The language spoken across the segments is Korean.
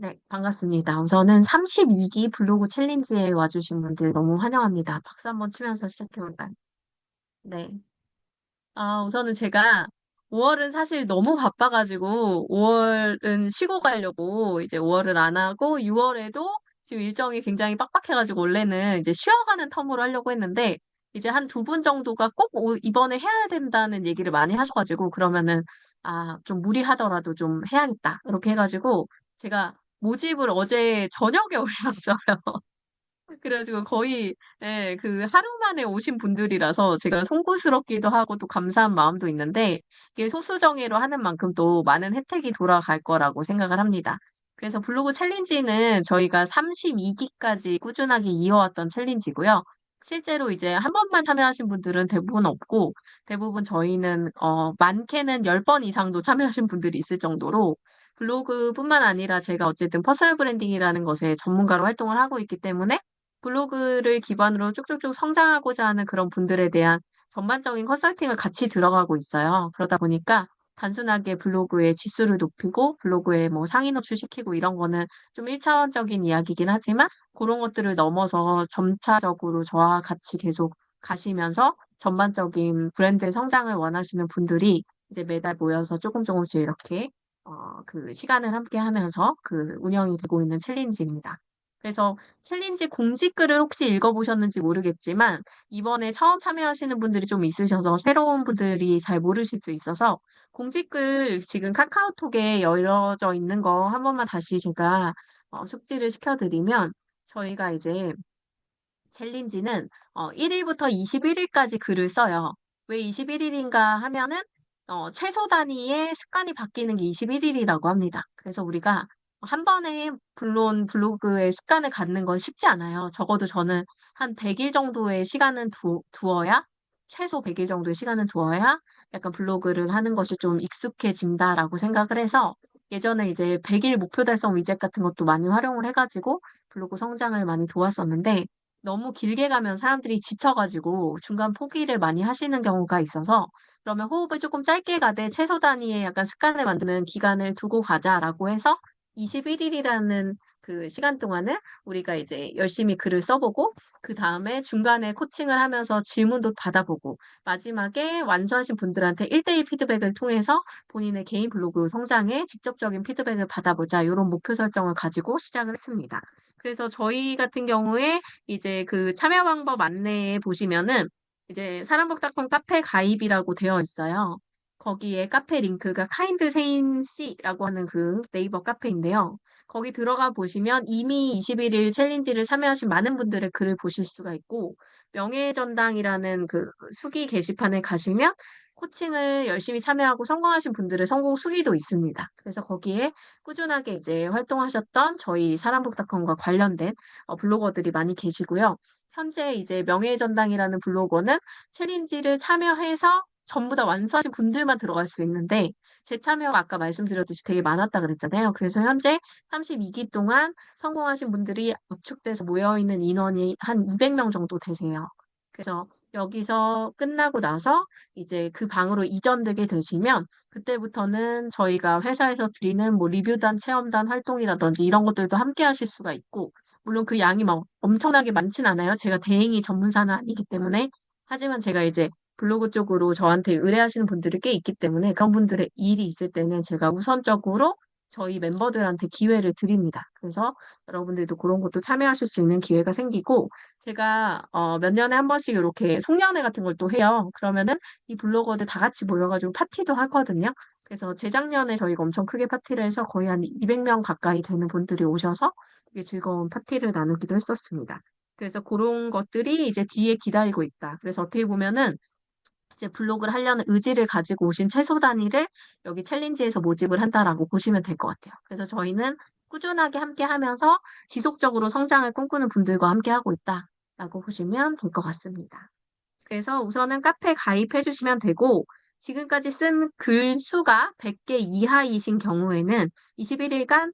네, 반갑습니다. 우선은 32기 블로그 챌린지에 와주신 분들 너무 환영합니다. 박수 한번 치면서 시작해볼까요? 네. 우선은 제가 5월은 사실 너무 바빠가지고 5월은 쉬고 가려고 이제 5월을 안 하고 6월에도 지금 일정이 굉장히 빡빡해가지고 원래는 이제 쉬어가는 텀으로 하려고 했는데 이제 한 두 분 정도가 꼭 이번에 해야 된다는 얘기를 많이 하셔가지고 그러면은 좀 무리하더라도 좀 해야겠다. 이렇게 해가지고 제가 모집을 어제 저녁에 올렸어요. 그래가지고 거의 그 하루 만에 오신 분들이라서 제가 송구스럽기도 하고 또 감사한 마음도 있는데 이게 소수정예로 하는 만큼 또 많은 혜택이 돌아갈 거라고 생각을 합니다. 그래서 블로그 챌린지는 저희가 32기까지 꾸준하게 이어왔던 챌린지고요. 실제로 이제 한 번만 참여하신 분들은 대부분 없고 대부분 저희는 많게는 10번 이상도 참여하신 분들이 있을 정도로 블로그뿐만 아니라 제가 어쨌든 퍼스널 브랜딩이라는 것에 전문가로 활동을 하고 있기 때문에 블로그를 기반으로 쭉쭉쭉 성장하고자 하는 그런 분들에 대한 전반적인 컨설팅을 같이 들어가고 있어요. 그러다 보니까 단순하게 블로그의 지수를 높이고 블로그에 뭐 상위 노출시키고 이런 거는 좀 1차원적인 이야기긴 하지만 그런 것들을 넘어서 점차적으로 저와 같이 계속 가시면서 전반적인 브랜드 성장을 원하시는 분들이 이제 매달 모여서 조금 조금씩 이렇게 그 시간을 함께 하면서 그 운영이 되고 있는 챌린지입니다. 그래서 챌린지 공지글을 혹시 읽어보셨는지 모르겠지만, 이번에 처음 참여하시는 분들이 좀 있으셔서 새로운 분들이 잘 모르실 수 있어서, 공지글 지금 카카오톡에 열려져 있는 거 한 번만 다시 제가 숙지를 시켜드리면, 저희가 이제 챌린지는 1일부터 21일까지 글을 써요. 왜 21일인가 하면은 최소 단위의 습관이 바뀌는 게 21일이라고 합니다. 그래서 우리가 한 번에 물론 블로그에 습관을 갖는 건 쉽지 않아요. 적어도 저는 한 100일 정도의 시간은 두어야 최소 100일 정도의 시간은 두어야 약간 블로그를 하는 것이 좀 익숙해진다라고 생각을 해서 예전에 이제 100일 목표 달성 위젯 같은 것도 많이 활용을 해가지고 블로그 성장을 많이 도왔었는데 너무 길게 가면 사람들이 지쳐가지고 중간 포기를 많이 하시는 경우가 있어서 그러면 호흡을 조금 짧게 가되 최소 단위의 약간 습관을 만드는 기간을 두고 가자라고 해서 21일이라는 그 시간 동안은 우리가 이제 열심히 글을 써보고 그 다음에 중간에 코칭을 하면서 질문도 받아보고 마지막에 완수하신 분들한테 1대1 피드백을 통해서 본인의 개인 블로그 성장에 직접적인 피드백을 받아보자 이런 목표 설정을 가지고 시작을 했습니다. 그래서 저희 같은 경우에 이제 그 참여 방법 안내에 보시면은 이제 사람복닷컴 카페 가입이라고 되어 있어요. 거기에 카페 링크가 카인드 세인 씨라고 하는 그 네이버 카페인데요. 거기 들어가 보시면 이미 21일 챌린지를 참여하신 많은 분들의 글을 보실 수가 있고 명예의 전당이라는 그 수기 게시판에 가시면 코칭을 열심히 참여하고 성공하신 분들의 성공 수기도 있습니다. 그래서 거기에 꾸준하게 이제 활동하셨던 저희 사람복닷컴과 관련된 블로거들이 많이 계시고요. 현재 이제 명예의 전당이라는 블로거는 챌린지를 참여해서 전부 다 완수하신 분들만 들어갈 수 있는데 재참여가 아까 말씀드렸듯이 되게 많았다 그랬잖아요. 그래서 현재 32기 동안 성공하신 분들이 압축돼서 모여있는 인원이 한 200명 정도 되세요. 그래서 여기서 끝나고 나서 이제 그 방으로 이전되게 되시면 그때부터는 저희가 회사에서 드리는 뭐 리뷰단, 체험단 활동이라든지 이런 것들도 함께 하실 수가 있고 물론 그 양이 막 엄청나게 많진 않아요. 제가 대행이 전문사는 아니기 때문에. 하지만 제가 이제 블로그 쪽으로 저한테 의뢰하시는 분들이 꽤 있기 때문에 그런 분들의 일이 있을 때는 제가 우선적으로 저희 멤버들한테 기회를 드립니다. 그래서 여러분들도 그런 것도 참여하실 수 있는 기회가 생기고 제가 몇 년에 한 번씩 이렇게 송년회 같은 걸 또 해요. 그러면은 이 블로거들 다 같이 모여가지고 파티도 하거든요. 그래서 재작년에 저희가 엄청 크게 파티를 해서 거의 한 200명 가까이 되는 분들이 오셔서 되게 즐거운 파티를 나누기도 했었습니다. 그래서 그런 것들이 이제 뒤에 기다리고 있다. 그래서 어떻게 보면은 이제 블로그를 하려는 의지를 가지고 오신 최소 단위를 여기 챌린지에서 모집을 한다라고 보시면 될 것 같아요. 그래서 저희는 꾸준하게 함께 하면서 지속적으로 성장을 꿈꾸는 분들과 함께 하고 있다라고 보시면 될 것 같습니다. 그래서 우선은 카페 가입해 주시면 되고, 지금까지 쓴 글 수가 100개 이하이신 경우에는 21일간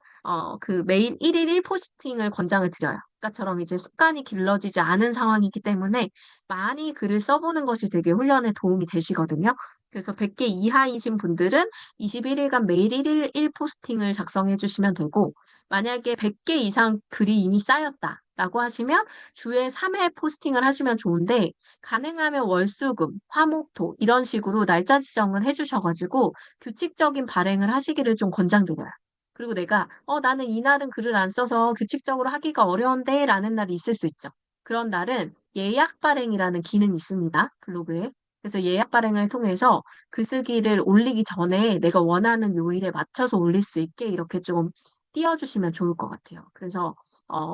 그 매일 1일 1포스팅을 권장을 드려요. 아까처럼 이제 습관이 길러지지 않은 상황이기 때문에 많이 글을 써보는 것이 되게 훈련에 도움이 되시거든요. 그래서 100개 이하이신 분들은 21일간 매일 1일 1포스팅을 작성해 주시면 되고, 만약에 100개 이상 글이 이미 쌓였다라고 하시면 주에 3회 포스팅을 하시면 좋은데, 가능하면 월수금, 화목토 이런 식으로 날짜 지정을 해주셔가지고 규칙적인 발행을 하시기를 좀 권장드려요. 그리고 내가 나는 이날은 글을 안 써서 규칙적으로 하기가 어려운데 라는 날이 있을 수 있죠. 그런 날은 예약 발행이라는 기능이 있습니다. 블로그에. 그래서 예약 발행을 통해서 글쓰기를 올리기 전에 내가 원하는 요일에 맞춰서 올릴 수 있게 이렇게 좀 띄워주시면 좋을 것 같아요. 그래서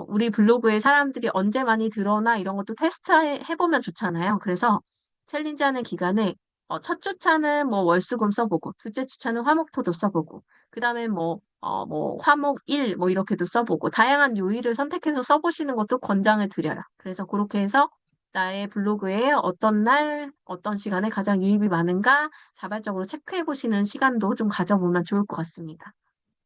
우리 블로그에 사람들이 언제 많이 들어오나 이런 것도 테스트 해보면 좋잖아요. 그래서 챌린지 하는 기간에 첫 주차는 뭐 월수금 써보고, 둘째 주차는 화목토도 써보고, 그 다음에 뭐 화목일 뭐 이렇게도 써보고, 다양한 요일을 선택해서 써보시는 것도 권장을 드려요. 그래서 그렇게 해서 나의 블로그에 어떤 날, 어떤 시간에 가장 유입이 많은가 자발적으로 체크해 보시는 시간도 좀 가져보면 좋을 것 같습니다.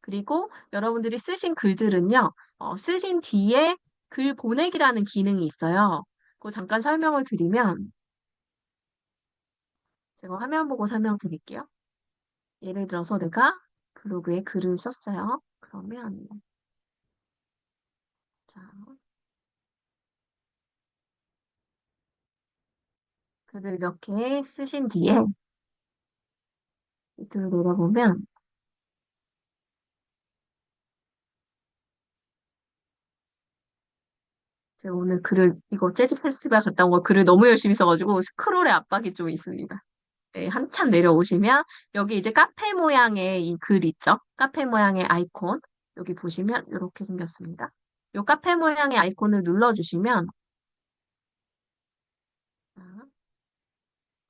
그리고 여러분들이 쓰신 글들은요, 쓰신 뒤에 글 보내기라는 기능이 있어요. 그거 잠깐 설명을 드리면, 제가 화면 보고 설명드릴게요. 예를 들어서 내가 블로그에 글을 썼어요. 그러면, 자, 글을 이렇게 쓰신 뒤에 밑으로 내려보면, 제가 오늘 글을, 이거 재즈 페스티벌 갔다 온 거 글을 너무 열심히 써가지고 스크롤의 압박이 좀 있습니다. 네, 한참 내려오시면 여기 이제 카페 모양의 이 글 있죠? 카페 모양의 아이콘. 여기 보시면 이렇게 생겼습니다. 이 카페 모양의 아이콘을 눌러주시면, 자,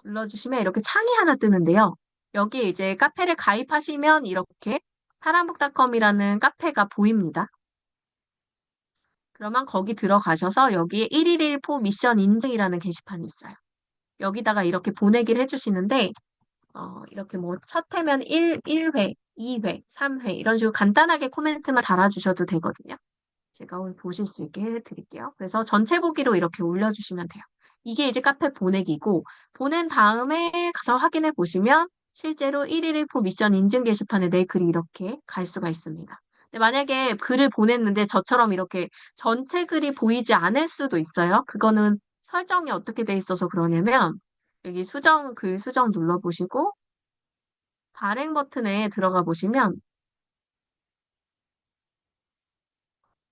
눌러주시면 이렇게 창이 하나 뜨는데요. 여기에 이제 카페를 가입하시면 이렇게 사람북닷컴이라는 카페가 보입니다. 그러면 거기 들어가셔서 여기에 111포 미션 인증이라는 게시판이 있어요. 여기다가 이렇게 보내기를 해주시는데, 이렇게 뭐, 첫 회면 1회, 2회, 3회, 이런 식으로 간단하게 코멘트만 달아주셔도 되거든요. 제가 오늘 보실 수 있게 해드릴게요. 그래서 전체 보기로 이렇게 올려주시면 돼요. 이게 이제 카페 보내기고, 보낸 다음에 가서 확인해 보시면, 실제로 1일 1포 미션 인증 게시판에 내 글이 이렇게 갈 수가 있습니다. 근데 만약에 글을 보냈는데 저처럼 이렇게 전체 글이 보이지 않을 수도 있어요. 그거는 설정이 어떻게 돼 있어서 그러냐면, 여기 글 수정 눌러보시고, 발행 버튼에 들어가 보시면,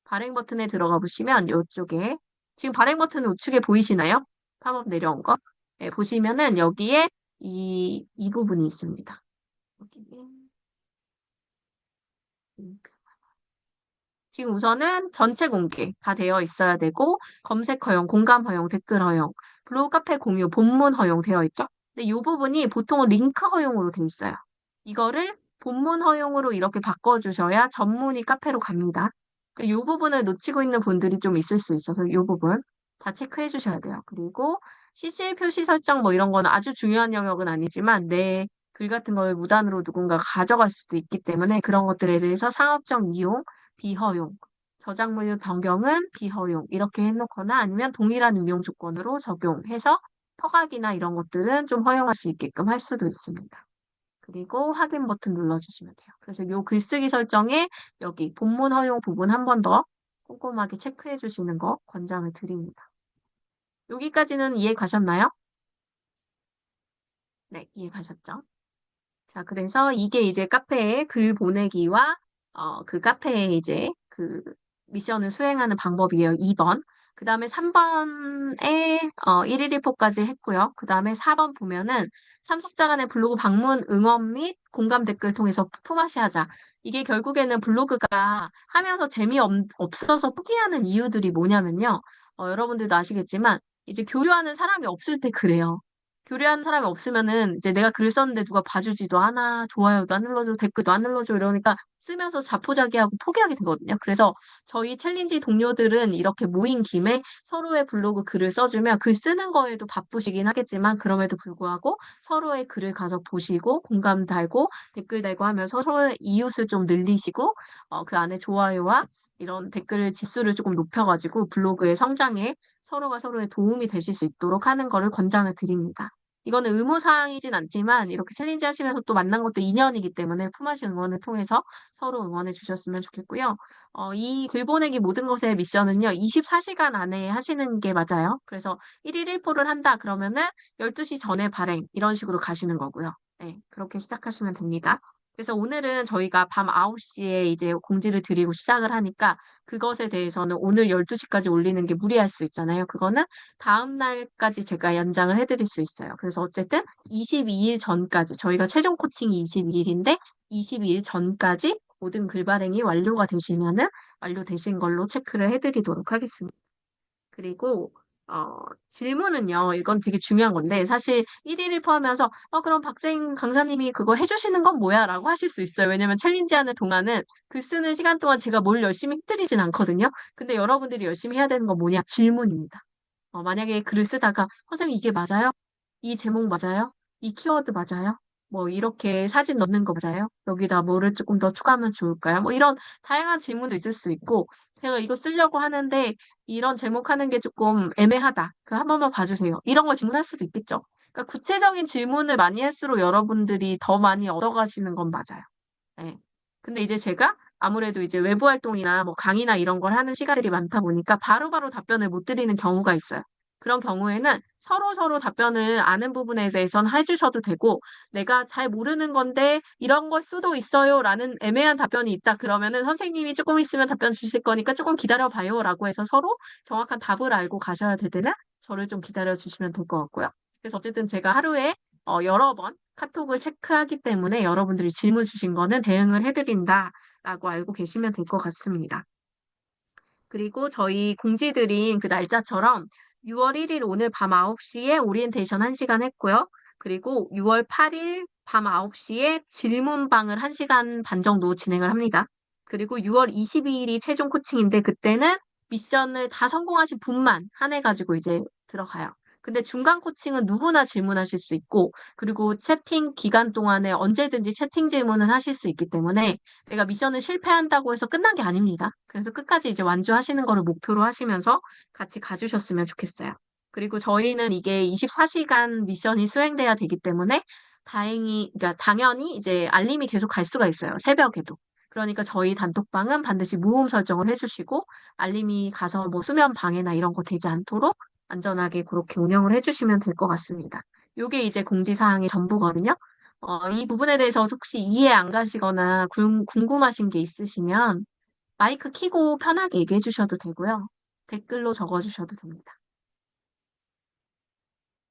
발행 버튼에 들어가 보시면, 이쪽에, 지금 발행 버튼 우측에 보이시나요? 팝업 내려온 거. 네, 보시면은 여기에 이 부분이 있습니다. 여기에 링크. 지금 우선은 전체 공개 다 되어 있어야 되고, 검색 허용, 공감 허용, 댓글 허용, 블로그 카페 공유, 본문 허용 되어 있죠? 근데 이 부분이 보통은 링크 허용으로 되어 있어요. 이거를 본문 허용으로 이렇게 바꿔주셔야 전문이 카페로 갑니다. 이 부분을 놓치고 있는 분들이 좀 있을 수 있어서 이 부분 다 체크해 주셔야 돼요. 그리고 CC 표시 설정 뭐 이런 거는 아주 중요한 영역은 아니지만 내 글 같은 걸 무단으로 누군가 가져갈 수도 있기 때문에 그런 것들에 대해서 상업적 이용, 비허용, 저작물 변경은 비허용 이렇게 해놓거나 아니면 동일한 임용 조건으로 적용해서 허각이나 이런 것들은 좀 허용할 수 있게끔 할 수도 있습니다. 그리고 확인 버튼 눌러주시면 돼요. 그래서 요 글쓰기 설정에 여기 본문 허용 부분 한 번 더 꼼꼼하게 체크해 주시는 거 권장을 드립니다. 여기까지는 이해 가셨나요? 네, 이해 가셨죠? 자, 그래서 이게 이제 카페에 글 보내기와 그 카페에 이제 그 미션을 수행하는 방법이에요. 2번. 그 다음에 3번에 1일 1포까지 했고요. 그 다음에 4번 보면은 참석자 간의 블로그 방문 응원 및 공감 댓글 통해서 품앗이 하자. 이게 결국에는 블로그가 하면서 재미없어서 포기하는 이유들이 뭐냐면요. 여러분들도 아시겠지만 이제 교류하는 사람이 없을 때 그래요. 교류하는 사람이 없으면은 이제 내가 글 썼는데 누가 봐주지도 않아, 좋아요도 안 눌러줘, 댓글도 안 눌러줘 이러니까 쓰면서 자포자기하고 포기하게 되거든요. 그래서 저희 챌린지 동료들은 이렇게 모인 김에 서로의 블로그 글을 써주면 글 쓰는 거에도 바쁘시긴 하겠지만 그럼에도 불구하고 서로의 글을 가서 보시고 공감 달고 댓글 달고 하면서 서로의 이웃을 좀 늘리시고 그 안에 좋아요와 이런 댓글 지수를 조금 높여가지고 블로그의 성장에 서로가 서로의 도움이 되실 수 있도록 하는 거를 권장을 드립니다. 이거는 의무사항이진 않지만 이렇게 챌린지 하시면서 또 만난 것도 인연이기 때문에 품앗이 응원을 통해서 서로 응원해 주셨으면 좋겠고요. 이 글 보내기 모든 것의 미션은요, 24시간 안에 하시는 게 맞아요. 그래서 1일 1포를 한다 그러면은 12시 전에 발행 이런 식으로 가시는 거고요. 네, 그렇게 시작하시면 됩니다. 그래서 오늘은 저희가 밤 9시에 이제 공지를 드리고 시작을 하니까 그것에 대해서는 오늘 12시까지 올리는 게 무리할 수 있잖아요. 그거는 다음 날까지 제가 연장을 해드릴 수 있어요. 그래서 어쨌든 22일 전까지, 저희가 최종 코칭이 22일인데 22일 전까지 모든 글 발행이 완료가 되시면은 완료되신 걸로 체크를 해드리도록 하겠습니다. 그리고 질문은요, 이건 되게 중요한 건데, 사실 1일을 포함해서, 그럼 박재인 강사님이 그거 해주시는 건 뭐야? 라고 하실 수 있어요. 왜냐면 챌린지 하는 동안은 글 쓰는 시간 동안 제가 뭘 열심히 해드리진 않거든요. 근데 여러분들이 열심히 해야 되는 건 뭐냐? 질문입니다. 만약에 글을 쓰다가, 선생님 이게 맞아요? 이 제목 맞아요? 이 키워드 맞아요? 뭐 이렇게 사진 넣는 거 맞아요? 여기다 뭐를 조금 더 추가하면 좋을까요? 뭐 이런 다양한 질문도 있을 수 있고, 제가 이거 쓰려고 하는데 이런 제목 하는 게 조금 애매하다. 그 한 번만 봐주세요. 이런 걸 질문할 수도 있겠죠. 그러니까 구체적인 질문을 많이 할수록 여러분들이 더 많이 얻어가시는 건 맞아요. 네. 근데 이제 제가 아무래도 이제 외부 활동이나 뭐 강의나 이런 걸 하는 시간들이 많다 보니까 바로바로 답변을 못 드리는 경우가 있어요. 그런 경우에는 서로 답변을 아는 부분에 대해서는 해주셔도 되고, 내가 잘 모르는 건데 이런 걸 수도 있어요라는 애매한 답변이 있다 그러면은 선생님이 조금 있으면 답변 주실 거니까 조금 기다려봐요라고 해서 서로 정확한 답을 알고 가셔야 될 때는 저를 좀 기다려 주시면 될 것 같고요. 그래서 어쨌든 제가 하루에 여러 번 카톡을 체크하기 때문에 여러분들이 질문 주신 거는 대응을 해드린다라고 알고 계시면 될 것 같습니다. 그리고 저희 공지 드린 그 날짜처럼 6월 1일 오늘 밤 9시에 오리엔테이션 1시간 했고요. 그리고 6월 8일 밤 9시에 질문방을 1시간 반 정도 진행을 합니다. 그리고 6월 22일이 최종 코칭인데 그때는 미션을 다 성공하신 분만 한해가지고 이제 들어가요. 근데 중간 코칭은 누구나 질문하실 수 있고, 그리고 채팅 기간 동안에 언제든지 채팅 질문은 하실 수 있기 때문에 내가 미션을 실패한다고 해서 끝난 게 아닙니다. 그래서 끝까지 이제 완주하시는 거를 목표로 하시면서 같이 가주셨으면 좋겠어요. 그리고 저희는 이게 24시간 미션이 수행돼야 되기 때문에 그러니까 당연히 이제 알림이 계속 갈 수가 있어요. 새벽에도. 그러니까 저희 단톡방은 반드시 무음 설정을 해주시고 알림이 가서 뭐 수면 방해나 이런 거 되지 않도록 안전하게 그렇게 운영을 해주시면 될 것 같습니다. 요게 이제 공지사항의 전부거든요. 이 부분에 대해서 혹시 이해 안 가시거나 궁금하신 게 있으시면 마이크 켜고 편하게 얘기해 주셔도 되고요. 댓글로 적어 주셔도 됩니다.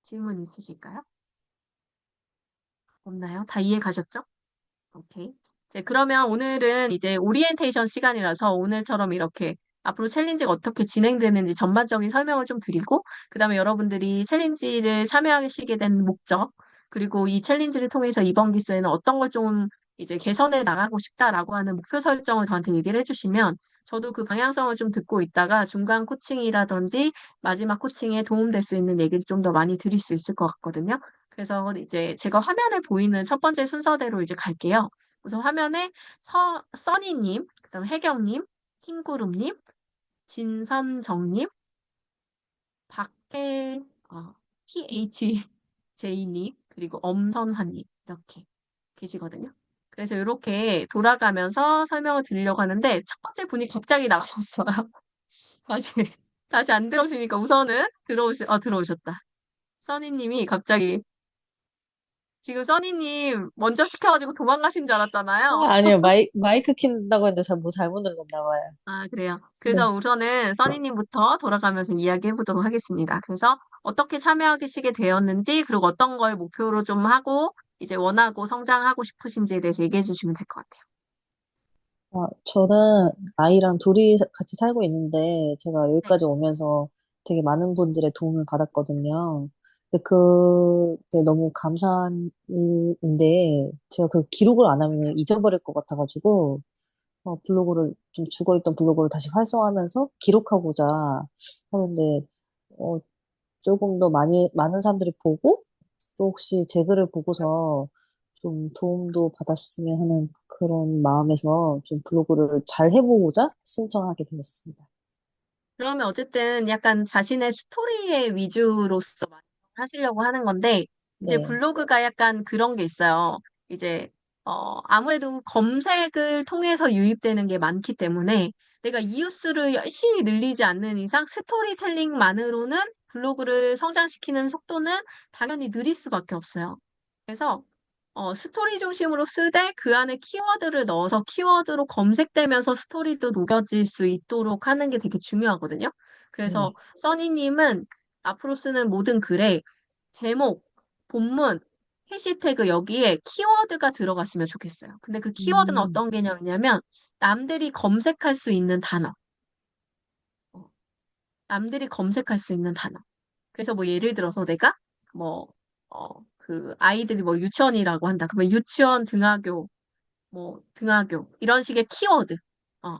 질문 있으실까요? 없나요? 다 이해 가셨죠? 오케이. 네, 그러면 오늘은 이제 오리엔테이션 시간이라서 오늘처럼 이렇게 앞으로 챌린지가 어떻게 진행되는지 전반적인 설명을 좀 드리고, 그 다음에 여러분들이 챌린지를 참여하시게 된 목적, 그리고 이 챌린지를 통해서 이번 기수에는 어떤 걸 좀 이제 개선해 나가고 싶다라고 하는 목표 설정을 저한테 얘기를 해주시면, 저도 그 방향성을 좀 듣고 있다가 중간 코칭이라든지 마지막 코칭에 도움될 수 있는 얘기를 좀 더 많이 드릴 수 있을 것 같거든요. 그래서 이제 제가 화면에 보이는 첫 번째 순서대로 이제 갈게요. 우선 화면에 써니님, 그다음 혜경님, 흰구름님, 진선정님, 박혜, PHJ님, 그리고 엄선화님 이렇게 계시거든요. 그래서 이렇게 돌아가면서 설명을 드리려고 하는데 첫 번째 분이 갑자기 나가셨어요. 다시 다시 안 들어오시니까 우선은 들어오셨다. 써니님이 갑자기 지금 써니님 먼저 시켜가지고 도망가신 줄 알았잖아요. 아니요, 마이크 킨다고 했는데 뭐 잘못 눌렀나 봐요. 아, 그래요. 네. 그래서 우선은 써니님부터 돌아가면서 이야기해 보도록 하겠습니다. 그래서 어떻게 참여하시게 되었는지, 그리고 어떤 걸 목표로 좀 하고, 이제 원하고 성장하고 싶으신지에 대해서 얘기해 주시면 될 것 같아요. 저는 아이랑 둘이 같이 살고 있는데, 제가 네. 여기까지 오면서 되게 많은 분들의 도움을 받았거든요. 근데 그게 너무 감사한 일인데, 제가 그 기록을 안 하면 잊어버릴 것 같아가지고, 좀 죽어있던 블로그를 다시 활성화하면서 기록하고자 하는데, 어, 조금 더 많은 사람들이 보고, 또 혹시 제 글을 보고서 좀 도움도 받았으면 하는 그런 마음에서 좀 블로그를 잘 해보고자 신청하게 되었습니다. 그러면 어쨌든 약간 자신의 스토리의 위주로서 많이 하시려고 하는 건데, 이제 네. 블로그가 약간 그런 게 있어요. 이제, 아무래도 검색을 통해서 유입되는 게 많기 때문에 내가 이웃수를 열심히 늘리지 않는 이상 스토리텔링만으로는 블로그를 성장시키는 속도는 당연히 느릴 수밖에 없어요. 그래서 스토리 중심으로 쓰되 그 안에 키워드를 넣어서 키워드로 검색되면서 스토리도 녹여질 수 있도록 하는 게 되게 중요하거든요. 그래서 네. 써니님은 앞으로 쓰는 모든 글에 제목, 본문, 해시태그 여기에 키워드가 들어갔으면 좋겠어요. 근데 그 키워드는 음, 어떤 개념이냐면 남들이 검색할 수 있는 단어. 어, 남들이 검색할 수 있는 단어. 그래서 뭐 예를 들어서 내가 뭐, 그 아이들이 뭐 유치원이라고 한다. 그러면 유치원 등하교 등하교, 이런 식의 키워드, 어,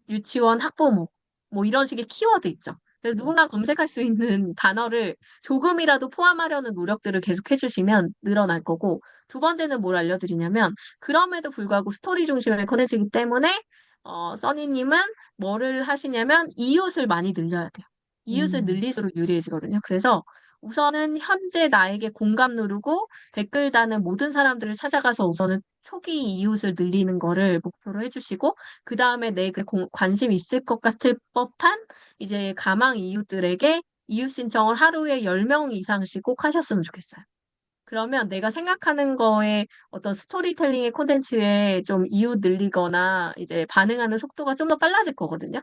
유치원 학부모, 뭐 이런 식의 키워드 있죠. 그래서 네. 누군가 검색할 수 있는 단어를 조금이라도 포함하려는 노력들을 계속 해주시면 늘어날 거고, 두 번째는 뭘 알려드리냐면, 그럼에도 불구하고 스토리 중심의 컨텐츠이기 때문에, 써니님은 뭐를 하시냐면, 이웃을 많이 늘려야 돼요. 이웃을 음, 늘릴수록 유리해지거든요. 그래서 우선은 현재 나에게 공감 누르고, 댓글 다는 모든 사람들을 찾아가서 우선은 초기 이웃을 늘리는 거를 목표로 해주시고, 그 다음에 내 그 관심 있을 것 같을 법한 이제 가망 이웃들에게 이웃 신청을 하루에 10명 이상씩 꼭 하셨으면 좋겠어요. 그러면 내가 생각하는 거에 어떤 스토리텔링의 콘텐츠에 좀 이웃 늘리거나 이제 반응하는 속도가 좀 더 빨라질 거거든요.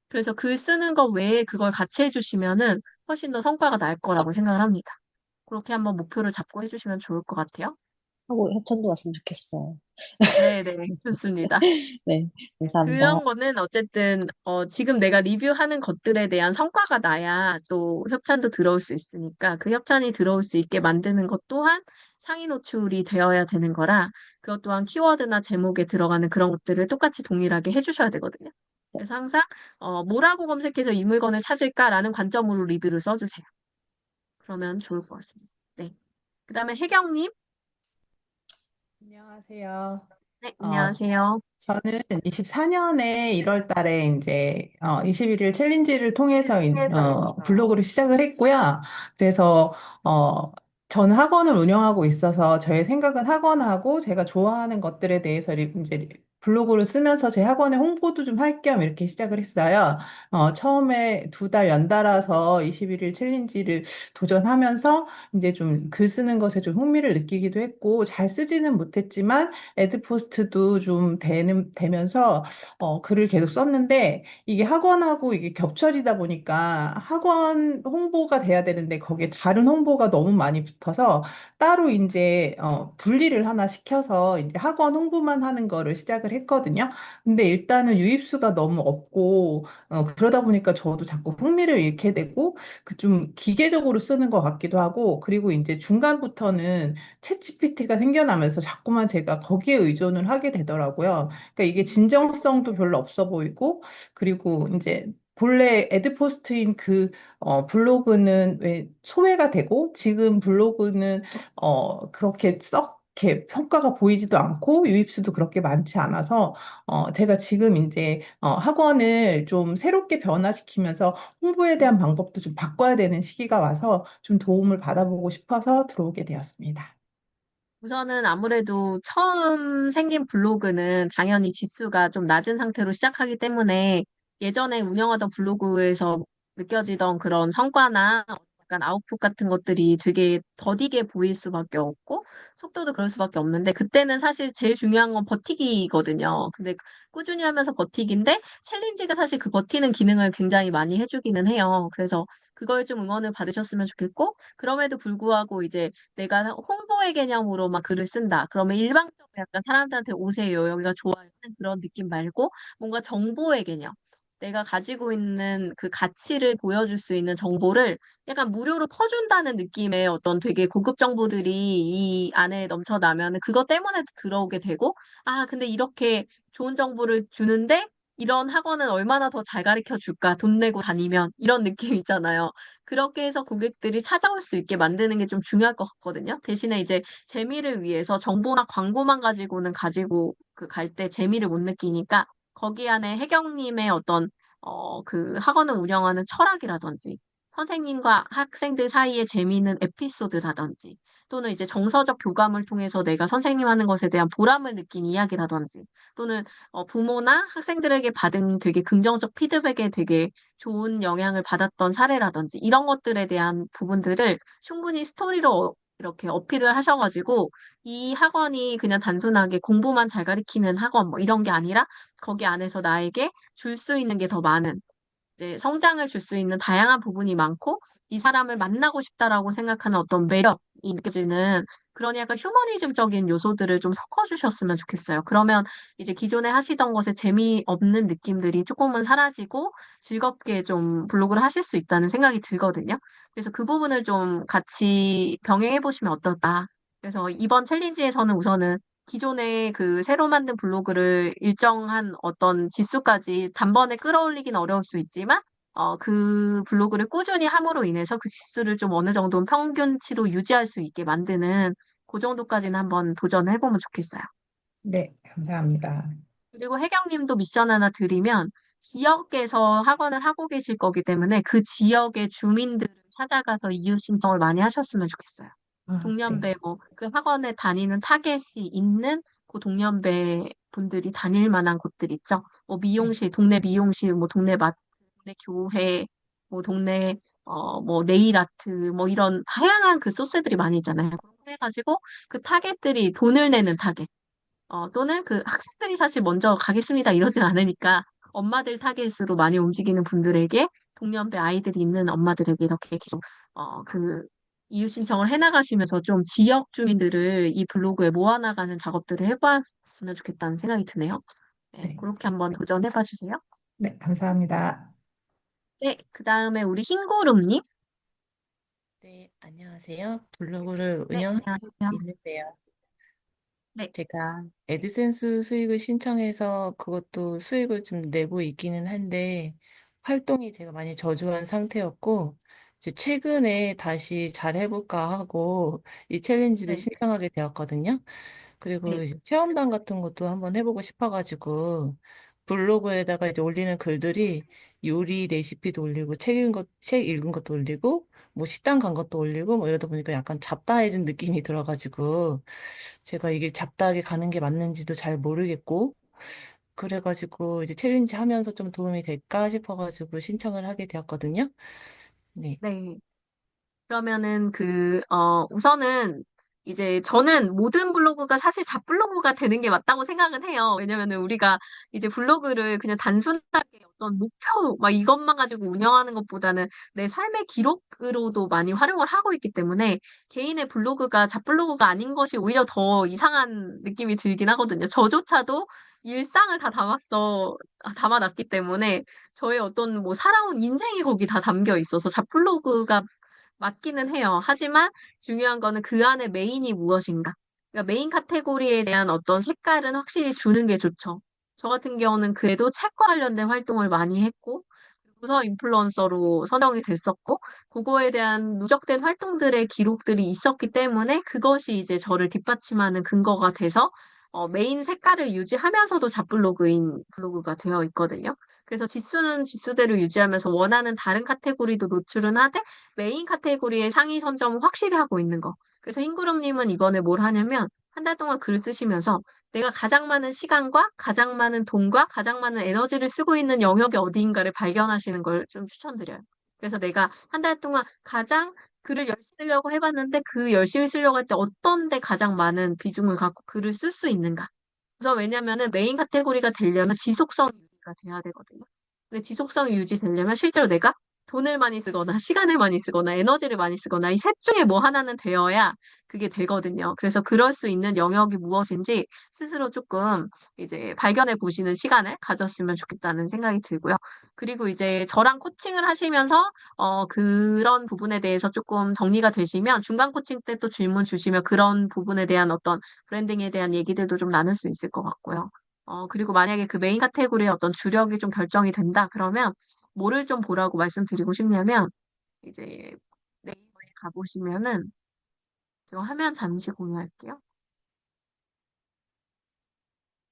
그래서 글 쓰는 거 외에 그걸 같이 해주시면은 훨씬 더 성과가 날 거라고 생각을 합니다. 그렇게 한번 목표를 잡고 해주시면 좋을 것 같아요. 하고 협찬도 왔으면 좋겠어요. 네네, 좋습니다. 네, 감사합니다. 그런 거는 어쨌든, 지금 내가 리뷰하는 것들에 대한 성과가 나야 또 협찬도 들어올 수 있으니까 그 협찬이 들어올 수 있게 만드는 것 또한 상위 노출이 되어야 되는 거라 그것 또한 키워드나 제목에 들어가는 그런 것들을 똑같이 동일하게 해주셔야 되거든요. 그래서 항상, 뭐라고 검색해서 이 물건을 찾을까라는 관점으로 리뷰를 써주세요. 그러면 좋을 것 같습니다. 네. 그 다음에 혜경님. 안녕하세요. 네, 어, 안녕하세요. 저는 24년에 1월 달에 이제 21일 챌린지를 통해서 블로그를 시작을 했고요. 그래서 저는 학원을 운영하고 있어서 저의 생각은 학원하고 제가 좋아하는 것들에 대해서 이제 블로그를 쓰면서 제 학원의 홍보도 좀 할 겸 이렇게 시작을 했어요. 처음에 2달 연달아서 21일 챌린지를 도전하면서 이제 좀 글 쓰는 것에 좀 흥미를 느끼기도 했고 잘 쓰지는 못했지만 애드포스트도 좀 되면서 글을 계속 썼는데 이게 학원하고 이게 겹쳐지다 보니까 학원 홍보가 돼야 되는데 거기에 다른 홍보가 너무 많이 붙어서 따로 이제 분리를 하나 시켜서 이제 학원 홍보만 하는 거를 시작을 했거든요. 근데 일단은 유입수가 너무 없고 그러다 보니까 저도 자꾸 흥미를 잃게 되고 그 좀 기계적으로 쓰는 것 같기도 하고 그리고 이제 중간부터는 챗GPT가 생겨나면서 자꾸만 제가 거기에 의존을 하게 되더라고요. 그러니까 이게 진정성도 별로 없어 보이고, 그리고 이제 본래 에드포스트인 그 블로그는 왜 소외가 되고, 지금 블로그는 그렇게 썩 이렇게 성과가 보이지도 않고 유입수도 그렇게 많지 않아서 제가 지금 이제 학원을 좀 새롭게 변화시키면서 홍보에 대한 방법도 좀 바꿔야 되는 시기가 와서 좀 도움을 받아보고 싶어서 들어오게 되었습니다. 우선은 아무래도 처음 생긴 블로그는 당연히 지수가 좀 낮은 상태로 시작하기 때문에 예전에 운영하던 블로그에서 느껴지던 그런 성과나 약간 아웃풋 같은 것들이 되게 더디게 보일 수밖에 없고 속도도 그럴 수밖에 없는데 그때는 사실 제일 중요한 건 버티기거든요. 근데 꾸준히 하면서 버티기인데 챌린지가 사실 그 버티는 기능을 굉장히 많이 해주기는 해요. 그래서 그걸 좀 응원을 받으셨으면 좋겠고 그럼에도 불구하고 이제 내가 홍보의 개념으로 막 글을 쓴다. 그러면 일방적으로 약간 사람들한테 오세요. 여기가 좋아요. 하는 그런 느낌 말고 뭔가 정보의 개념. 내가 가지고 있는 그 가치를 보여줄 수 있는 정보를 약간 무료로 퍼준다는 느낌의 어떤 되게 고급 정보들이 이 안에 넘쳐나면 그것 때문에도 들어오게 되고, 아, 근데 이렇게 좋은 정보를 주는데 이런 학원은 얼마나 더 잘 가르쳐 줄까? 돈 내고 다니면 이런 느낌 있잖아요. 그렇게 해서 고객들이 찾아올 수 있게 만드는 게 좀 중요할 것 같거든요. 대신에 이제 재미를 위해서 정보나 광고만 가지고는 가지고 그 갈 때 재미를 못 느끼니까 거기 안에 혜경님의 어떤 그 학원을 운영하는 철학이라든지 선생님과 학생들 사이에 재미있는 에피소드라든지 또는 이제 정서적 교감을 통해서 내가 선생님 하는 것에 대한 보람을 느낀 이야기라든지, 또는 부모나 학생들에게 받은 되게 긍정적 피드백에 되게 좋은 영향을 받았던 사례라든지, 이런 것들에 대한 부분들을 충분히 스토리로 이렇게 어필을 하셔가지고, 이 학원이 그냥 단순하게 공부만 잘 가르치는 학원 뭐 이런 게 아니라 거기 안에서 나에게 줄 수 있는 게 더 많은, 이제 성장을 줄 수 있는 다양한 부분이 많고 이 사람을 만나고 싶다라고 생각하는 어떤 매력이 느껴지는 그런 약간 휴머니즘적인 요소들을 좀 섞어주셨으면 좋겠어요. 그러면 이제 기존에 하시던 것에 재미없는 느낌들이 조금은 사라지고 즐겁게 좀 블로그를 하실 수 있다는 생각이 들거든요. 그래서 그 부분을 좀 같이 병행해 보시면 어떨까. 그래서 이번 챌린지에서는 우선은 기존에 그 새로 만든 블로그를 일정한 어떤 지수까지 단번에 끌어올리긴 어려울 수 있지만, 그 블로그를 꾸준히 함으로 인해서 그 지수를 좀 어느 정도 평균치로 유지할 수 있게 만드는 그 정도까지는 한번 도전해보면 좋겠어요. 네, 감사합니다. 그리고 혜경님도 미션 하나 드리면, 지역에서 학원을 하고 계실 거기 때문에 그 지역의 주민들을 찾아가서 이웃 신청을 많이 하셨으면 좋겠어요. 아, 네, 동년배 뭐 그 학원에 다니는 타겟이 있는 그 동년배 분들이 다닐 만한 곳들 있죠. 뭐 네, 미용실, 동네 미용실, 뭐 동네 마트, 동네 교회, 뭐 동네 뭐 네일 아트, 뭐 이런 다양한 그 소스들이 많이 있잖아요. 그렇게 해가지고 그 타겟들이 돈을 내는 타겟. 또는 그 학생들이 사실 먼저 가겠습니다 이러진 않으니까 엄마들 타겟으로 많이 움직이는 분들에게 동년배 아이들이 있는 엄마들에게 이렇게 계속 그 이웃 신청을 해나가시면서 좀 지역 주민들을 이 블로그에 모아나가는 작업들을 해봤으면 좋겠다는 생각이 드네요. 네, 네, 그렇게 한번 도전해봐 주세요. 네, 감사합니다. 네, 그 다음에 우리 흰구름님. 네, 안녕하세요. 블로그를 네, 운영하고 안녕하세요. 있는데요. 네, 제가 애드센스 수익을 신청해서 그것도 수익을 좀 내고 있기는 한데 활동이 제가 많이 저조한 상태였고 이제 최근에 다시 잘 해볼까 하고 이 챌린지를 네, 신청하게 되었거든요. 그리고 네, 이제 체험단 같은 것도 한번 해보고 싶어가지고 블로그에다가 이제 올리는 글들이 요리 레시피도 올리고 책 읽은 것도 올리고 뭐 식당 간 것도 올리고 뭐 이러다 보니까 약간 잡다해진 느낌이 들어가지고 제가 이게 잡다하게 가는 게 맞는지도 잘 모르겠고 그래가지고 이제 챌린지 하면서 좀 도움이 될까 싶어가지고 신청을 하게 되었거든요. 네. 네. 그러면은 우선은 이제 저는 모든 블로그가 사실 잡블로그가 되는 게 맞다고 생각은 해요. 왜냐면은 우리가 이제 블로그를 그냥 단순하게 어떤 목표, 막 이것만 가지고 운영하는 것보다는 내 삶의 기록으로도 많이 활용을 하고 있기 때문에 개인의 블로그가 잡블로그가 아닌 것이 오히려 더 이상한 느낌이 들긴 하거든요. 저조차도 일상을 다 담아놨기 때문에 저의 어떤 뭐 살아온 인생이 거기 다 담겨 있어서 잡블로그가 맞기는 해요. 하지만 중요한 거는 그 안에 메인이 무엇인가. 그러니까 메인 카테고리에 대한 어떤 색깔은 확실히 주는 게 좋죠. 저 같은 경우는 그래도 책과 관련된 활동을 많이 했고, 부서 인플루언서로 선정이 됐었고, 그거에 대한 누적된 활동들의 기록들이 있었기 때문에 그것이 이제 저를 뒷받침하는 근거가 돼서 메인 색깔을 유지하면서도 잡블로그인 블로그가 되어 있거든요. 그래서 지수는 지수대로 유지하면서 원하는 다른 카테고리도 노출은 하되 메인 카테고리의 상위 선점을 확실히 하고 있는 거. 그래서 흰구름님은 이번에 뭘 하냐면 한 달 동안 글을 쓰시면서 내가 가장 많은 시간과 가장 많은 돈과 가장 많은 에너지를 쓰고 있는 영역이 어디인가를 발견하시는 걸 좀 추천드려요. 그래서 내가 한 달 동안 가장 글을 열심히 쓰려고 해봤는데 그 열심히 쓰려고 할 때 어떤 데 가장 많은 비중을 갖고 글을 쓸 수 있는가. 그래서 왜냐면은 메인 카테고리가 되려면 지속성이 유지가 돼야 되거든요. 근데 지속성이 유지되려면 실제로 내가 돈을 많이 쓰거나 시간을 많이 쓰거나 에너지를 많이 쓰거나 이 셋 중에 뭐 하나는 되어야 그게 되거든요. 그래서 그럴 수 있는 영역이 무엇인지 스스로 조금 이제 발견해 보시는 시간을 가졌으면 좋겠다는 생각이 들고요. 그리고 이제 저랑 코칭을 하시면서 그런 부분에 대해서 조금 정리가 되시면 중간 코칭 때 또 질문 주시면 그런 부분에 대한 어떤 브랜딩에 대한 얘기들도 좀 나눌 수 있을 것 같고요. 그리고 만약에 그 메인 카테고리의 어떤 주력이 좀 결정이 된다, 그러면 뭐를 좀 보라고 말씀드리고 싶냐면, 이제 네이버에 가보시면은, 제가 화면 잠시 공유할게요.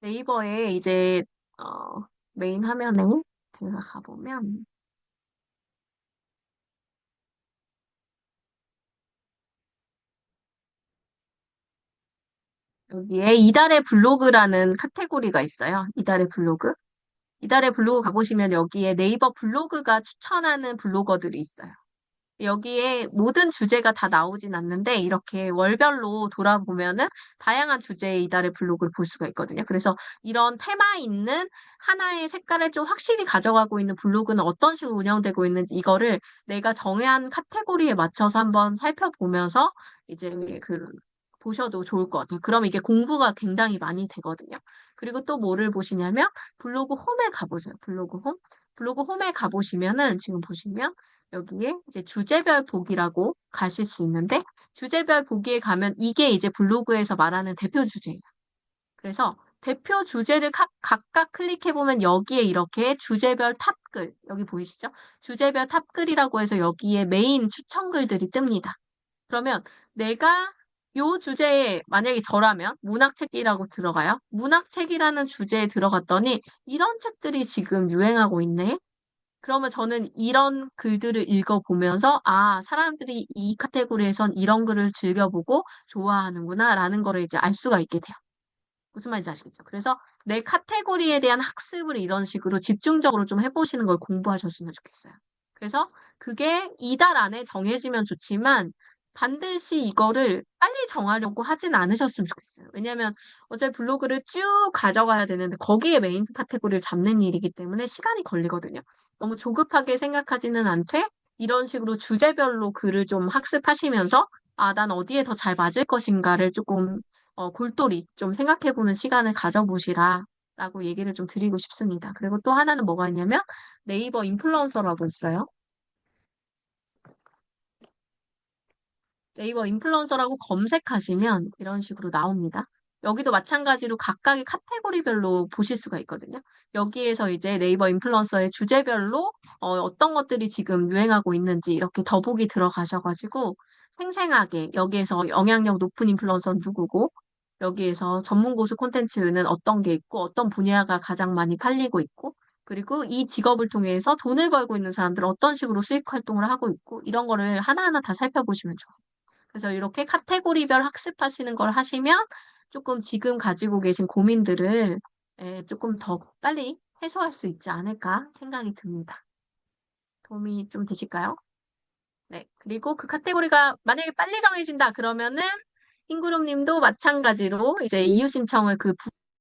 네이버에 이제, 메인 화면에 제가 가보면, 여기에 이달의 블로그라는 카테고리가 있어요. 이달의 블로그. 이달의 블로그 가보시면 여기에 네이버 블로그가 추천하는 블로거들이 있어요. 여기에 모든 주제가 다 나오진 않는데 이렇게 월별로 돌아보면은 다양한 주제의 이달의 블로그를 볼 수가 있거든요. 그래서 이런 테마 있는 하나의 색깔을 좀 확실히 가져가고 있는 블로그는 어떤 식으로 운영되고 있는지 이거를 내가 정한 카테고리에 맞춰서 한번 살펴보면서 이제 보셔도 좋을 것 같아요. 그럼 이게 공부가 굉장히 많이 되거든요. 그리고 또 뭐를 보시냐면 블로그 홈에 가보세요. 블로그 홈. 블로그 홈에 가보시면은 지금 보시면 여기에 이제 주제별 보기라고 가실 수 있는데 주제별 보기에 가면 이게 이제 블로그에서 말하는 대표 주제예요. 그래서 대표 주제를 각각 클릭해보면 여기에 이렇게 주제별 탑글, 여기 보이시죠? 주제별 탑글이라고 해서 여기에 메인 추천글들이 뜹니다. 그러면 내가 요 주제에 만약에 저라면 문학책이라고 들어가요. 문학책이라는 주제에 들어갔더니 이런 책들이 지금 유행하고 있네. 그러면 저는 이런 글들을 읽어보면서, 아, 사람들이 이 카테고리에선 이런 글을 즐겨보고 좋아하는구나, 라는 거를 이제 알 수가 있게 돼요. 무슨 말인지 아시겠죠? 그래서 내 카테고리에 대한 학습을 이런 식으로 집중적으로 좀 해보시는 걸 공부하셨으면 좋겠어요. 그래서 그게 이달 안에 정해지면 좋지만 반드시 이거를 빨리 정하려고 하진 않으셨으면 좋겠어요. 왜냐하면 어차피 블로그를 쭉 가져가야 되는데 거기에 메인 카테고리를 잡는 일이기 때문에 시간이 걸리거든요. 너무 조급하게 생각하지는 않되 이런 식으로 주제별로 글을 좀 학습하시면서 아, 난 어디에 더 잘 맞을 것인가를 조금 골똘히 좀 생각해보는 시간을 가져보시라 라고 얘기를 좀 드리고 싶습니다. 그리고 또 하나는 뭐가 있냐면 네이버 인플루언서라고 있어요. 네이버 인플루언서라고 검색하시면 이런 식으로 나옵니다. 여기도 마찬가지로 각각의 카테고리별로 보실 수가 있거든요. 여기에서 이제 네이버 인플루언서의 주제별로 떤 것들이 지금 유행하고 있는지 이렇게 더보기 들어가셔가지고 생생하게 여기에서 영향력 높은 인플루언서는 누구고 여기에서 전문 고수 콘텐츠는 어떤 게 있고 어떤 분야가 가장 많이 팔리고 있고 그리고 이 직업을 통해서 돈을 벌고 있는 사람들은 어떤 식으로 수익 활동을 하고 있고 이런 거를 하나하나 다 살펴보시면 좋아요. 그래서 이렇게 카테고리별 학습하시는 걸 하시면 조금 지금 가지고 계신 고민들을 조금 더 빨리 해소할 수 있지 않을까 생각이 듭니다. 도움이 좀 되실까요? 네. 그리고 그 카테고리가 만약에 빨리 정해진다 그러면은 흰구름 님도 마찬가지로 이제 이유 신청을 그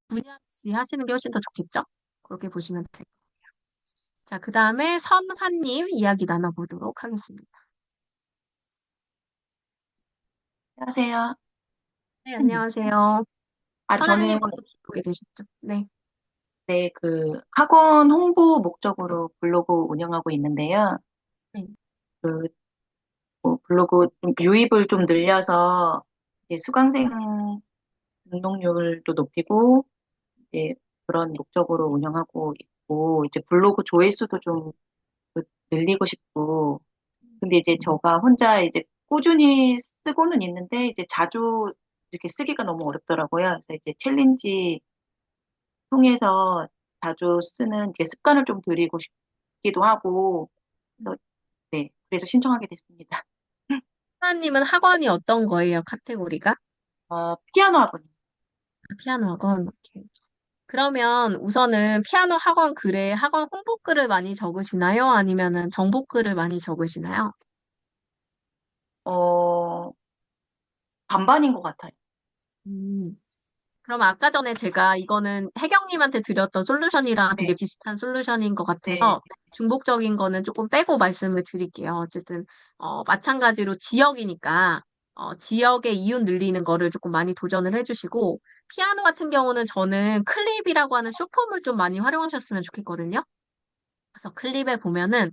분야시 하시는 게 훨씬 더 좋겠죠? 그렇게 보시면 돼요. 자, 그 다음에 선환님 이야기 나눠보도록 하겠습니다. 안녕하세요. 네, 안녕하세요. 선환님 저는 어떻게 보게 되셨죠? 네. 네, 그 학원 홍보 목적으로 블로그 운영하고 있는데요. 네. 그 블로그 좀 유입을 좀 늘려서 이제 수강생 등록률도 높이고 이제 그런 목적으로 운영하고 있고 이제 블로그 조회수도 좀 늘리고 싶고 근데 이제 제가 혼자 이제 꾸준히 쓰고는 있는데 이제 자주 이렇게 쓰기가 너무 어렵더라고요. 그래서 이제 챌린지 통해서 자주 쓰는 게 습관을 좀 들이고 싶기도 하고, 그래서, 네, 그래서 신청하게 됐습니다. 선환님은 학원이 어떤 거예요, 카테고리가? 피아노 학원. 피아노 학원. 오케이. 그러면 우선은 피아노 학원 글에 학원 홍보 글을 많이 적으시나요? 아니면은 정보 글을 많이 적으시나요? 어, 반반인 것 같아요. 음. 그럼 아까 전에 제가 이거는 혜경님한테 드렸던 솔루션이랑 되게 네, 비슷한 솔루션인 것 네, 같아서 중복적인 거는 조금 빼고 말씀을 드릴게요. 어쨌든 마찬가지로 지역이니까 지역의 이윤 늘리는 거를 조금 많이 도전을 해주시고 피아노 같은 경우는 저는 클립이라고 하는 쇼폼을 좀 많이 활용하셨으면 좋겠거든요. 그래서 클립에 보면은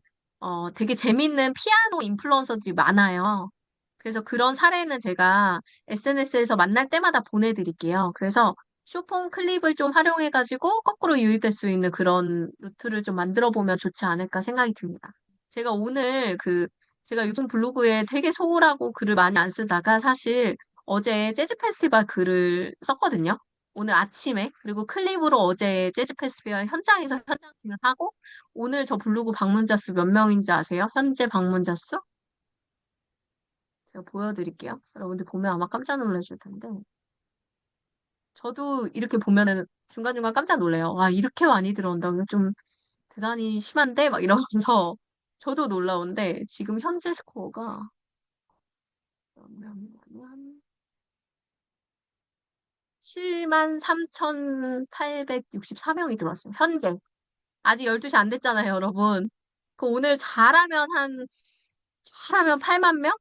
되게 재밌는 피아노 인플루언서들이 많아요. 그래서 그런 사례는 제가 SNS에서 만날 때마다 보내드릴게요. 그래서 쇼폰 클립을 좀 활용해가지고 거꾸로 유입될 수 있는 그런 루트를 좀 만들어 보면 좋지 않을까 생각이 듭니다. 제가 오늘 제가 요즘 블로그에 되게 소홀하고 글을 많이 안 쓰다가 사실 어제 재즈 페스티벌 글을 썼거든요. 오늘 아침에. 그리고 클립으로 어제 재즈 페스티벌 현장에서 현장을 하고 오늘 저 블로그 방문자 수 몇 명인지 아세요? 현재 방문자 수? 제가 보여드릴게요. 여러분들 보면 아마 깜짝 놀라실 텐데. 저도 이렇게 보면은 중간중간 깜짝 놀래요. 와, 이렇게 많이 들어온다면 좀 대단히 심한데? 막 이러면서 저도 놀라운데 지금 현재 스코어가 그러면 7만 3,864명이 들어왔어요. 현재. 아직 12시 안 됐잖아요, 여러분. 그 오늘 잘하면 8만 명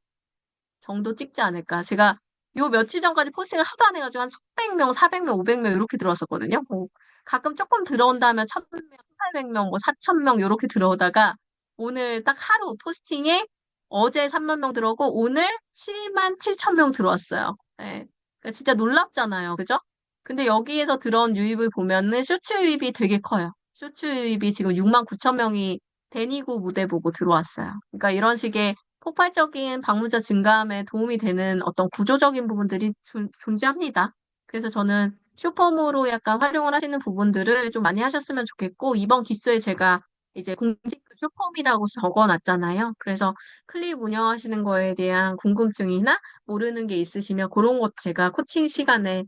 정도 찍지 않을까. 제가 요 며칠 전까지 포스팅을 하도 안 해가지고 한 300명, 400명, 500명 이렇게 들어왔었거든요. 뭐 가끔 조금 들어온다면 1,000명, 800명, 뭐 4,000명 이렇게 들어오다가 오늘 딱 하루 포스팅에 어제 3만 명 들어오고 오늘 7만 7천 명 들어왔어요. 네. 그러니까 진짜 놀랍잖아요. 그죠? 근데 여기에서 들어온 유입을 보면은 쇼츠 유입이 되게 커요. 쇼츠 유입이 지금 6만 9천 명이 데니고 무대 보고 들어왔어요. 그러니까 이런 식의 폭발적인 방문자 증감에 도움이 되는 어떤 구조적인 부분들이 존재합니다. 그래서 저는 쇼폼으로 약간 활용을 하시는 부분들을 좀 많이 하셨으면 좋겠고, 이번 기수에 제가 이제 공식 쇼폼이라고 적어놨잖아요. 그래서 클립 운영하시는 거에 대한 궁금증이나 모르는 게 있으시면 그런 것 제가 코칭 시간에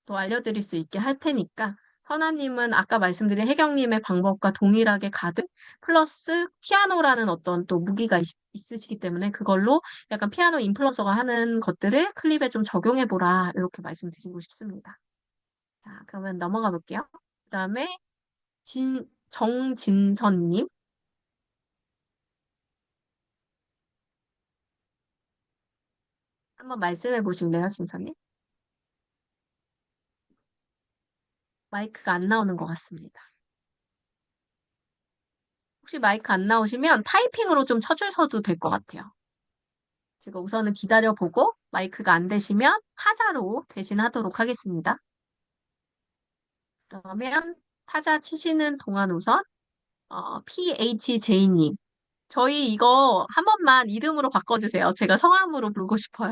또 알려드릴 수 있게 할 테니까 선아님은 아까 말씀드린 혜경님의 방법과 동일하게 가드 플러스 피아노라는 어떤 또 무기가 있으시기 때문에 그걸로 약간 피아노 인플루언서가 하는 것들을 클립에 좀 적용해보라 이렇게 말씀드리고 싶습니다. 자, 그러면 넘어가 볼게요. 그다음에 정진선님 한번 말씀해 보실래요, 진선님? 마이크가 안 나오는 것 같습니다. 혹시 마이크 안 나오시면 타이핑으로 좀 쳐주셔도 될 것 같아요. 제가 우선은 기다려보고 마이크가 안 되시면 타자로 대신하도록 하겠습니다. 그러면 타자 치시는 동안 우선 PHJ님 저희 이거 한 번만 이름으로 바꿔주세요. 제가 성함으로 부르고 싶어요.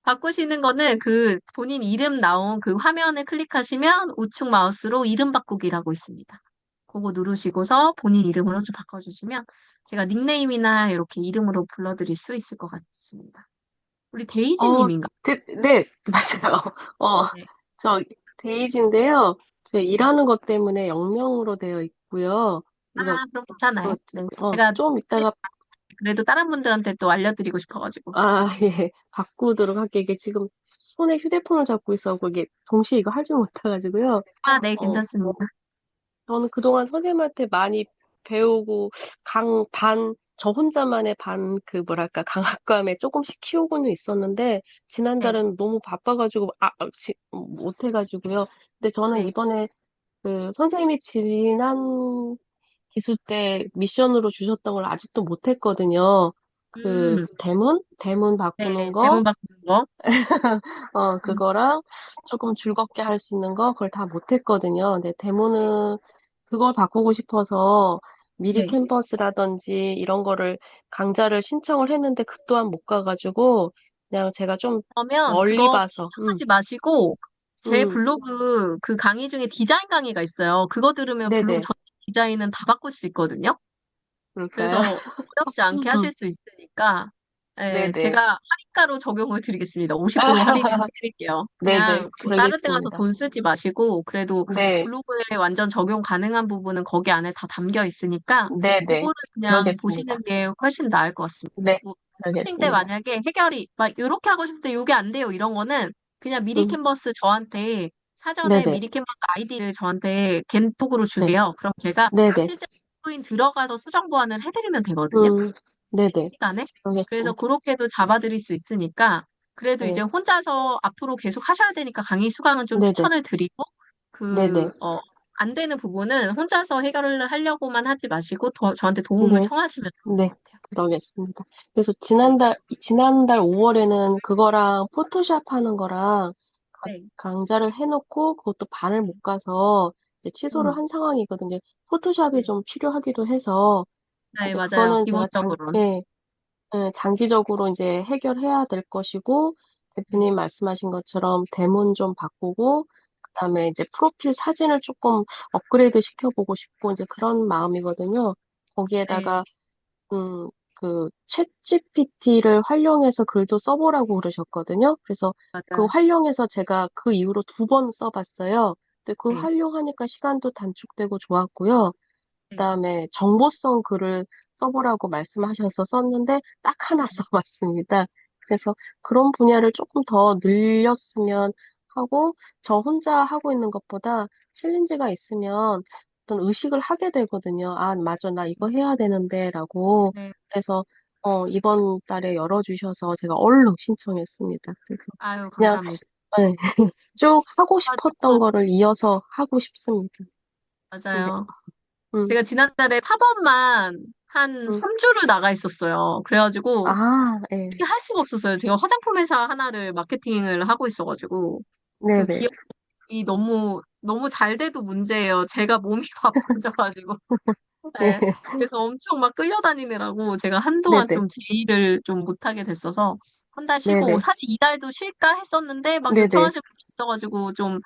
바꾸시는 거는 그 본인 이름 나온 그 화면을 클릭하시면 우측 마우스로 이름 바꾸기라고 있습니다. 그거 누르시고서 본인 이름으로 좀 바꿔주시면 제가 닉네임이나 이렇게 이름으로 불러드릴 수 있을 것 같습니다. 우리 어, 데이지님인가? 네, 맞아요. 어, 네. 저 데이지인데요. 제 일하는 것 때문에 영명으로 되어 있고요. 그래서, 그럼 괜찮아요. 네. 제가 좀 이따가, 그래도 다른 분들한테 또 알려드리고 싶어가지고. 예, 바꾸도록 할게요. 이게 지금 손에 휴대폰을 잡고 있어서 이게 동시에 이거 할 줄 못해가지고요. 네, 어, 괜찮습니다. 저는 그동안 선생님한테 많이 배우고 저 혼자만의 뭐랄까, 강압감에 조금씩 키우고는 있었는데, 네, 지난달은 너무 바빠가지고, 못해가지고요. 근데 저는 네. 이번에 선생님이 지난 기술 때 미션으로 주셨던 걸 아직도 못했거든요. 음, 대문 바꾸는 네, 거, 대본 바꾸는 거. 음, 그거랑 조금 즐겁게 할 수 있는 거, 그걸 다 못했거든요. 근데 데모는 그걸 바꾸고 싶어서 미리 네. 캠퍼스라든지 이런 거를 강좌를 신청을 했는데 그 또한 못 가가지고 그냥 제가 좀 그러면 멀리 그거 봐서, 신청하지 마시고 제 음, 블로그 그 강의 중에 디자인 강의가 있어요. 그거 들으면 블로그 네네, 전 디자인은 다 바꿀 수 있거든요. 그럴까요? 그래서 어렵지 않게 하실 수 있으니까 예, 네네. 제가 할인가로 적용을 드리겠습니다. 50% 할인을 해드릴게요. 네네, 그냥 뭐 다른 데 가서 그러겠습니다. 돈 쓰지 마시고 그래도 네, 블로그에 완전 적용 가능한 부분은 거기 안에 다 담겨 있으니까 네네, 그거를 그냥 그러겠습니다. 보시는 게 훨씬 나을 것 같습니다. 네, 그리고 코칭 때 알겠습니다. 만약에 해결이 막 이렇게 하고 싶은데 이게 안 돼요 이런 거는 그냥 미리 음, 캔버스 저한테 사전에 네네, 미리 캔버스 아이디를 저한테 겐톡으로 네, 주세요. 그럼 제가 네네, 실제 로그인 들어가서 수정 보완을 해드리면 되거든요. 음, 네네, 시간에. 그래서 알겠습니다. 그렇게도 잡아드릴 수 있으니까 그래도 이제 네, 혼자서 앞으로 계속 하셔야 되니까 강의 수강은 좀 네네, 추천을 드리고 네네, 안 되는 부분은 혼자서 해결을 하려고만 하지 마시고 저한테 도움을 네, 청하시면 좋을 것 네, 같아요. 그러겠습니다. 그래서 네. 지난달 5월에는 그거랑 포토샵 하는 거랑 네. 강좌를 해놓고 그것도 반을 못 가서 이제 취소를 음, 한 상황이거든요. 포토샵이 네. 좀 필요하기도 해서, 네, 이제 맞아요. 그거는 제가 기본적으로는. 장기적으로 이제 해결해야 될 것이고, 네. 대표님 말씀하신 것처럼 대문 좀 바꾸고, 그다음에 이제 프로필 사진을 조금 업그레이드 시켜보고 싶고, 이제 그런 마음이거든요. 네. 거기에다가, 음, 그 챗GPT를 활용해서 글도 써보라고 그러셨거든요. 그래서 그 맞아요. 활용해서 제가 그 이후로 2번 써봤어요. 근데 그 네, 활용하니까 시간도 단축되고 좋았고요. 네, 그다음에 정보성 글을 써보라고 말씀하셔서 썼는데 딱 하나 써봤습니다. 그래서 그런 분야를 조금 더 늘렸으면 하고, 저 혼자 하고 있는 것보다 챌린지가 있으면 어떤 의식을 하게 되거든요. 아, 맞아, 나 이거 해야 되는데라고. 네. 그래서 이번 달에 열어주셔서 제가 얼른 신청했습니다. 그래서 아유, 그냥 감사합니다. 네, 쭉 하고 싶었던 가지고 거를 이어서 하고 싶습니다. 네. 맞아요. 음, 제가 지난달에 팝업만 한 음. 3주를 나가 있었어요. 그래가지고 아, 예. 어떻게 할 수가 없었어요. 제가 화장품 회사 하나를 마케팅을 하고 있어가지고 그 네네. 기업이 너무 잘 돼도 문제예요. 제가 몸이 바빠져가지고. 네. 네. 그래서 엄청 막 끌려다니느라고 제가 한동안 네네. 좀 제 일을 좀 못하게 됐어서 한 달 쉬고 네네. 사실 이달도 쉴까 했었는데 막 네네. 요청하시는 분이 있어가지고 좀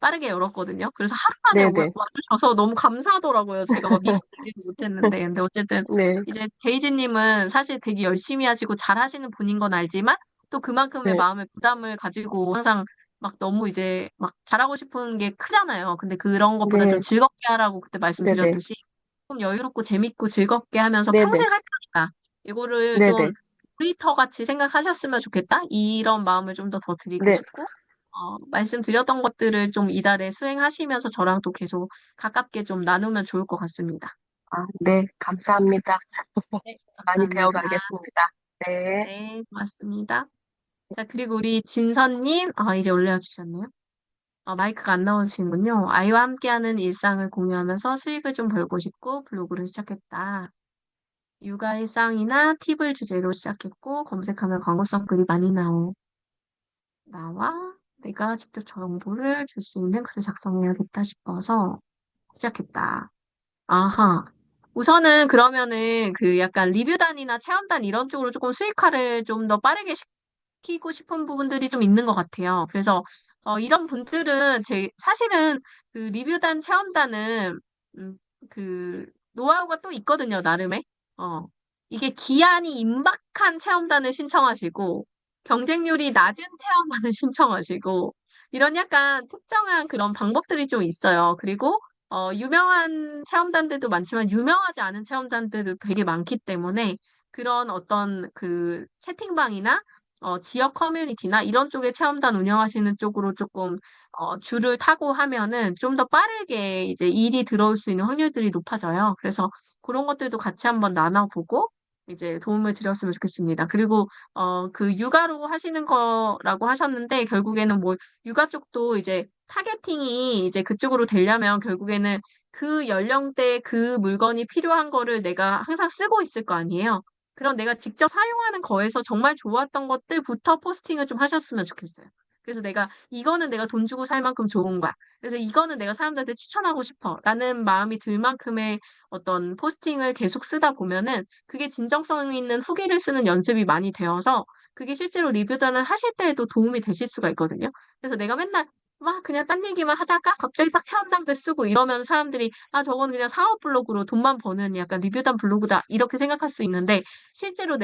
빠르게 열었거든요. 그래서 하루 만에 네네. 와주셔서 너무 감사하더라고요. 제가 막 믿어지지도 못했는데. 근데 어쨌든 네. 이제 데이지님은 사실 되게 열심히 하시고 잘 하시는 분인 건 알지만 또 그만큼의 네. 마음의 부담을 가지고 항상 막 너무 이제 막 잘하고 싶은 게 크잖아요. 근데 그런 것보다 좀 네. 즐겁게 하라고 그때 네네. 말씀드렸듯이 좀 여유롭고 재밌고 즐겁게 하면서 네네. 평생 할 거니까 이거를 좀 네네. 놀이터 같이 생각하셨으면 좋겠다. 이런 마음을 좀 더 드리고 네. 싶고 말씀드렸던 것들을 좀 이달에 수행하시면서 저랑 또 계속 가깝게 좀 나누면 좋을 것 같습니다. 아, 네. 감사합니다. 네, 많이 감사합니다. 배워가겠습니다. 네. 네, 고맙습니다. 자, 그리고 우리 진선님, 이제 올려주셨네요. 마이크가 안 나오시는군요. 아이와 함께하는 일상을 공유하면서 수익을 좀 벌고 싶고 블로그를 시작했다. 육아 일상이나 팁을 주제로 시작했고 검색하면 광고성 글이 많이 나와 내가 직접 정보를 줄 수 있는 글을 작성해야겠다 싶어서 시작했다. 아하. 우선은 그러면은 그 약간 리뷰단이나 체험단 이런 쪽으로 조금 수익화를 좀 더 빠르게 시키고 싶은 부분들이 좀 있는 것 같아요. 그래서 이런 분들은 사실은 그 리뷰단, 체험단은 음, 그 노하우가 또 있거든요, 나름의. 어, 이게 기한이 임박한 체험단을 신청하시고 경쟁률이 낮은 체험단을 신청하시고 이런 약간 특정한 그런 방법들이 좀 있어요. 그리고 유명한 체험단들도 많지만 유명하지 않은 체험단들도 되게 많기 때문에 그런 어떤 그 채팅방이나 지역 커뮤니티나 이런 쪽에 체험단 운영하시는 쪽으로 조금 줄을 타고 하면은 좀 더 빠르게 이제 일이 들어올 수 있는 확률들이 높아져요. 그래서 그런 것들도 같이 한번 나눠보고 이제 도움을 드렸으면 좋겠습니다. 그리고 그 육아로 하시는 거라고 하셨는데 결국에는 뭐 육아 쪽도 이제 타겟팅이 이제 그쪽으로 되려면 결국에는 그 연령대 그 물건이 필요한 거를 내가 항상 쓰고 있을 거 아니에요. 그럼 내가 직접 사용하는 거에서 정말 좋았던 것들부터 포스팅을 좀 하셨으면 좋겠어요. 그래서 이거는 내가 돈 주고 살 만큼 좋은 거야. 그래서 이거는 내가 사람들한테 추천하고 싶어. 라는 마음이 들 만큼의 어떤 포스팅을 계속 쓰다 보면은 그게 진정성 있는 후기를 쓰는 연습이 많이 되어서 그게 실제로 리뷰단을 하실 때에도 도움이 되실 수가 있거든요. 그래서 내가 맨날 막 그냥 딴 얘기만 하다가 갑자기 딱 체험단 글 쓰고 이러면 사람들이 저건 그냥 상업 블로그로 돈만 버는 약간 리뷰단 블로그다. 이렇게 생각할 수 있는데 실제로